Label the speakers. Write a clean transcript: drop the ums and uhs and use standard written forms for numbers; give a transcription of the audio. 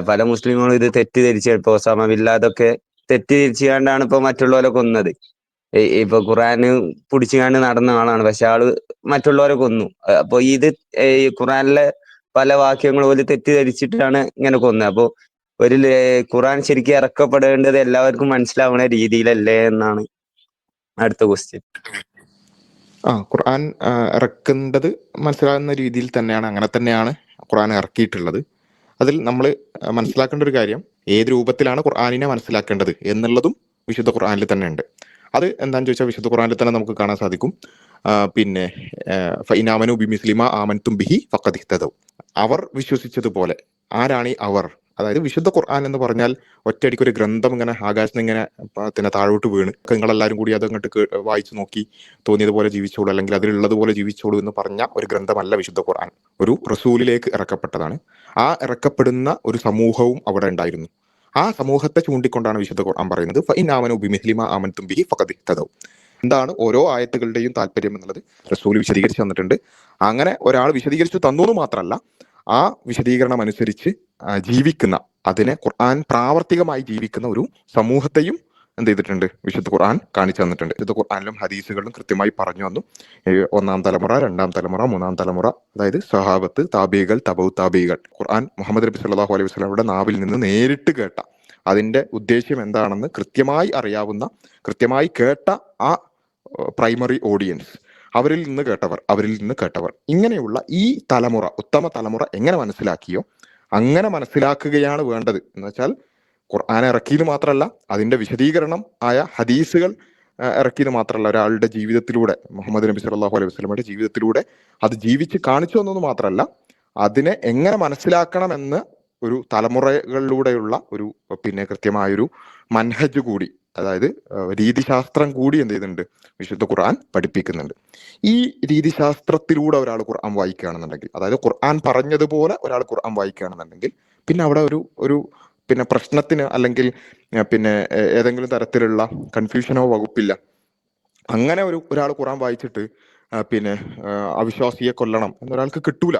Speaker 1: പല മുസ്ലിങ്ങളും ഇത് തെറ്റിദ്ധരിച്ച് ഇപ്പൊ ഒസാമ ബിൻ ലാദൊക്കെ തെറ്റിദ്ധരിച്ചുകൊണ്ടാണ് ഇപ്പൊ മറ്റുള്ളവരെ കൊന്നത്. ഇപ്പൊ ഖുറാന് പിടിച്ചുകൊണ്ട് നടന്ന ആളാണ്, പക്ഷെ ആള് മറ്റുള്ളവരെ കൊന്നു. അപ്പൊ ഇത് ഈ ഖുറാനിലെ പല വാക്യങ്ങളും പോലും തെറ്റിദ്ധരിച്ചിട്ടാണ് ഇങ്ങനെ കൊന്നത്. അപ്പൊ ഖുറാൻ ശരിക്കും ഇറക്കപ്പെടേണ്ടത് എല്ലാവർക്കും മനസ്സിലാവുന്ന രീതിയിലല്ലേ എന്നാണ് അടുത്ത ക്വസ്റ്റ്യൻ.
Speaker 2: ഖുർആൻ ഇറക്കേണ്ടത് മനസ്സിലാകുന്ന രീതിയിൽ തന്നെയാണ്, അങ്ങനെ തന്നെയാണ് ഖുർആൻ ഇറക്കിയിട്ടുള്ളത്. അതിൽ നമ്മൾ മനസ്സിലാക്കേണ്ട ഒരു കാര്യം, ഏത് രൂപത്തിലാണ് ഖുർആനിനെ മനസ്സിലാക്കേണ്ടത് എന്നുള്ളതും വിശുദ്ധ ഖുർആനിൽ തന്നെ ഉണ്ട്. അത് എന്താണെന്ന് ചോദിച്ചാൽ വിശുദ്ധ ഖുർആനിൽ തന്നെ നമുക്ക് കാണാൻ സാധിക്കും. പിന്നെ ഫഇനാമനു ബിമിസ്ലിമ ആമൻതും ബിഹി ഫഖദ് ഇഹ്തദൗ, അവർ വിശ്വസിച്ചതുപോലെ. ആരാണ് ഈ അവർ? അതായത് വിശുദ്ധ ഖുർആൻ എന്ന് പറഞ്ഞാൽ ഒറ്റയടിക്ക് ഒരു ഗ്രന്ഥം ഇങ്ങനെ ആകാശത്ത് ഇങ്ങനെ താഴോട്ട് വീണ് നിങ്ങളെല്ലാവരും കൂടി അത് അങ്ങോട്ട് വായിച്ചു നോക്കി തോന്നിയതുപോലെ ജീവിച്ചോളൂ, അല്ലെങ്കിൽ അതിലുള്ളതുപോലെ ജീവിച്ചോളൂ എന്ന് പറഞ്ഞ ഒരു ഗ്രന്ഥമല്ല വിശുദ്ധ ഖുർആൻ. ഒരു റസൂലിലേക്ക് ഇറക്കപ്പെട്ടതാണ്. ആ ഇറക്കപ്പെടുന്ന ഒരു സമൂഹവും അവിടെ ഉണ്ടായിരുന്നു. ആ സമൂഹത്തെ ചൂണ്ടിക്കൊണ്ടാണ് വിശുദ്ധ ഖുർആൻ പറയുന്നത് ഫഇനാമനു ബിമിസ്ലിമ ആമൻതും ബിഹി ഫഖദ് ഇഹ്തദൗ. എന്താണ് ഓരോ ആയത്തുകളുടെയും താല്പര്യം എന്നുള്ളത് റസൂൽ വിശദീകരിച്ച് തന്നിട്ടുണ്ട്. അങ്ങനെ ഒരാൾ വിശദീകരിച്ചു തന്നു എന്ന് മാത്രമല്ല, ആ വിശദീകരണം അനുസരിച്ച് ജീവിക്കുന്ന, അതിനെ ഖുർആൻ പ്രാവർത്തികമായി ജീവിക്കുന്ന ഒരു സമൂഹത്തെയും എന്ത് ചെയ്തിട്ടുണ്ട്? വിശുദ്ധ ഖുർആൻ കാണിച്ചു തന്നിട്ടുണ്ട്. വിശുദ്ധ ഖുർആനിലും ഹദീസുകളിലും കൃത്യമായി പറഞ്ഞു വന്നു. ഒന്നാം തലമുറ, രണ്ടാം തലമുറ, മൂന്നാം തലമുറ, അതായത് സഹാബത്ത്, താബികൾ, തബൗ താബികൾ. ഖുർആൻ മുഹമ്മദ് നബി സല്ലല്ലാഹു അലൈഹി വസല്ലമയുടെ നാവിൽ നിന്ന് നേരിട്ട് കേട്ട, അതിന്റെ ഉദ്ദേശ്യം എന്താണെന്ന് കൃത്യമായി അറിയാവുന്ന, കൃത്യമായി കേട്ട ആ പ്രൈമറി ഓഡിയൻസ്, അവരിൽ നിന്ന് കേട്ടവർ, ഇങ്ങനെയുള്ള ഈ തലമുറ, ഉത്തമ തലമുറ എങ്ങനെ മനസ്സിലാക്കിയോ അങ്ങനെ മനസ്സിലാക്കുകയാണ് വേണ്ടത്. എന്ന് വെച്ചാൽ ഖുർആൻ ഇറക്കിയത് മാത്രമല്ല, അതിന്റെ വിശദീകരണം ആയ ഹദീസുകൾ ഇറക്കിയത് മാത്രമല്ല, ഒരാളുടെ ജീവിതത്തിലൂടെ, മുഹമ്മദ് നബി സല്ലല്ലാഹു അലൈഹി വസല്ലമയുടെ ജീവിതത്തിലൂടെ അത് ജീവിച്ച് കാണിച്ചു തന്നത് മാത്രമല്ല, അതിനെ എങ്ങനെ മനസ്സിലാക്കണമെന്ന് ഒരു തലമുറകളിലൂടെയുള്ള ഒരു കൃത്യമായൊരു മൻഹജ് കൂടി, അതായത് രീതിശാസ്ത്രം കൂടി എന്ത് ചെയ്യുന്നുണ്ട്? വിശുദ്ധ ഖുർആൻ പഠിപ്പിക്കുന്നുണ്ട്. ഈ രീതിശാസ്ത്രത്തിലൂടെ ഒരാൾ ഖുർആൻ വായിക്കുകയാണെന്നുണ്ടെങ്കിൽ, അതായത് ഖുർആൻ പറഞ്ഞതുപോലെ ഒരാൾ ഖുർആൻ വായിക്കുകയാണെന്നുണ്ടെങ്കിൽ, പിന്നെ അവിടെ ഒരു പ്രശ്നത്തിന് അല്ലെങ്കിൽ ഏതെങ്കിലും തരത്തിലുള്ള കൺഫ്യൂഷനോ വകുപ്പില്ല. അങ്ങനെ ഒരാൾ ഖുർആൻ വായിച്ചിട്ട് അവിശ്വാസിയെ കൊല്ലണം എന്നൊരാൾക്ക് കിട്ടൂല.